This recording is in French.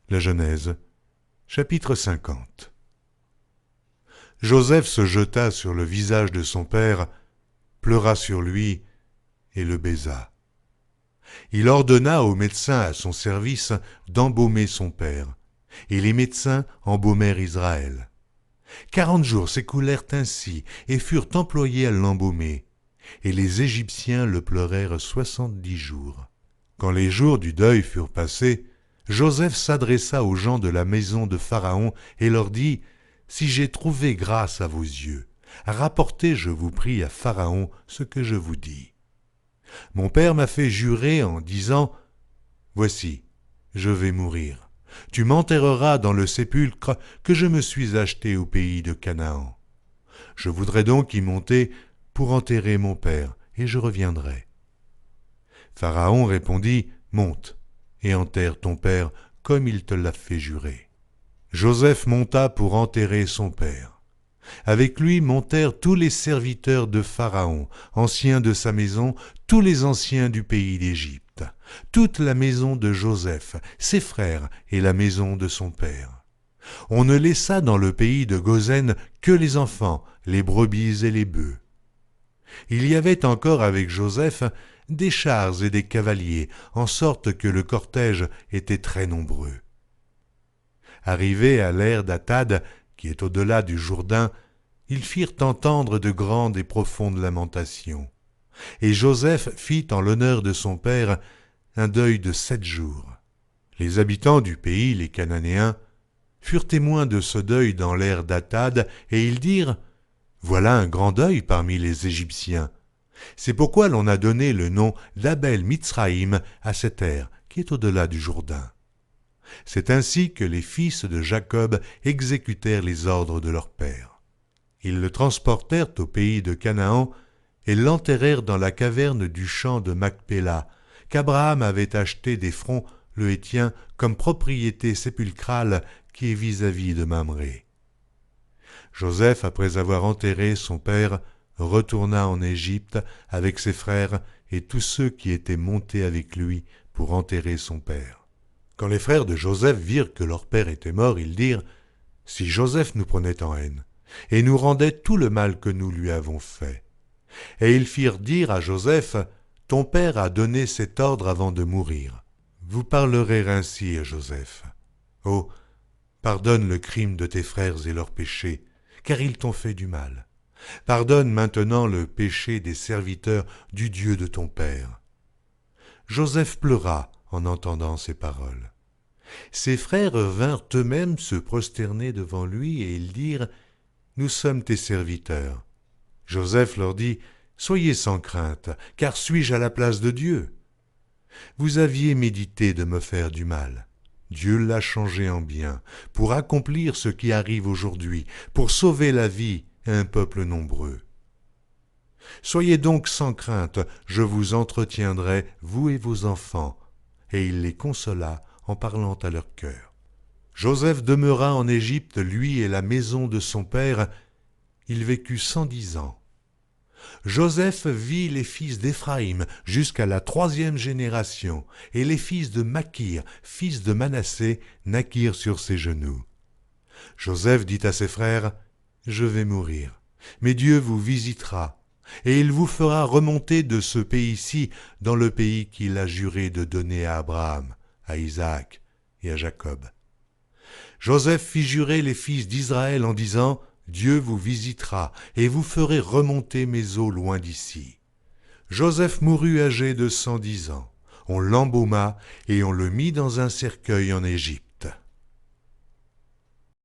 La Genèse, chapitre 50. Joseph se jeta sur le visage de son père, pleura sur lui et le baisa. Il ordonna aux médecins à son service d'embaumer son père, et les médecins embaumèrent Israël. 40 jours s'écoulèrent ainsi et furent employés à l'embaumer, et les Égyptiens le pleurèrent 70 jours. Quand les jours du deuil furent passés, Joseph s'adressa aux gens de la maison de Pharaon et leur dit : « Si j'ai trouvé grâce à vos yeux, rapportez, je vous prie, à Pharaon ce que je vous dis. Mon père m'a fait jurer en disant : Voici, je vais mourir. Tu m'enterreras dans le sépulcre que je me suis acheté au pays de Canaan. Je voudrais donc y monter pour enterrer mon père, et je reviendrai. Pharaon répondit : Monte et enterre ton père comme il te l'a fait jurer. Joseph monta pour enterrer son père. Avec lui montèrent tous les serviteurs de Pharaon, anciens de sa maison, tous les anciens du pays d'Égypte, toute la maison de Joseph, ses frères et la maison de son père. On ne laissa dans le pays de Goshen que les enfants, les brebis et les bœufs. Il y avait encore avec Joseph des chars et des cavaliers, en sorte que le cortège était très nombreux. Arrivés à l'ère d'Atad, qui est au-delà du Jourdain, ils firent entendre de grandes et profondes lamentations. Et Joseph fit en l'honneur de son père un deuil de 7 jours. Les habitants du pays, les Cananéens, furent témoins de ce deuil dans l'ère d'Atad, et ils dirent : « Voilà un grand deuil parmi les Égyptiens. » C'est pourquoi l'on a donné le nom d'Abel Mitzraïm à cette ère qui est au-delà du Jourdain. C'est ainsi que les fils de Jacob exécutèrent les ordres de leur père. Ils le transportèrent au pays de Canaan et l'enterrèrent dans la caverne du champ de Macpéla, qu'Abraham avait acheté d'Éphron le Héthien comme propriété sépulcrale qui est vis-à-vis de Mamré. Joseph, après avoir enterré son père, retourna en Égypte avec ses frères et tous ceux qui étaient montés avec lui pour enterrer son père. Quand les frères de Joseph virent que leur père était mort, ils dirent : « Si Joseph nous prenait en haine et nous rendait tout le mal que nous lui avons fait. » Et ils firent dire à Joseph : « Ton père a donné cet ordre avant de mourir. Vous parlerez ainsi à Joseph. Oh, pardonne le crime de tes frères et leurs péchés, car ils t'ont fait du mal. Pardonne maintenant le péché des serviteurs du Dieu de ton père. » Joseph pleura en entendant ces paroles. Ses frères vinrent eux-mêmes se prosterner devant lui et ils dirent : « Nous sommes tes serviteurs. » Joseph leur dit : « Soyez sans crainte, car suis-je à la place de Dieu ? Vous aviez médité de me faire du mal. Dieu l'a changé en bien, pour accomplir ce qui arrive aujourd'hui, pour sauver la vie à un peuple nombreux. Soyez donc sans crainte, je vous entretiendrai, vous et vos enfants. » Et il les consola en parlant à leur cœur. Joseph demeura en Égypte, lui et la maison de son père. Il vécut 110 ans. Joseph vit les fils d'Éphraïm jusqu'à la 3e génération, et les fils de Makir, fils de Manassé, naquirent sur ses genoux. Joseph dit à ses frères : « Je vais mourir, mais Dieu vous visitera, et il vous fera remonter de ce pays-ci dans le pays qu'il a juré de donner à Abraham, à Isaac et à Jacob. » Joseph fit jurer les fils d'Israël en disant : « Dieu vous visitera, et vous ferez remonter mes eaux loin d'ici. » Joseph mourut âgé de 110 ans. On l'embauma et on le mit dans un cercueil en Égypte.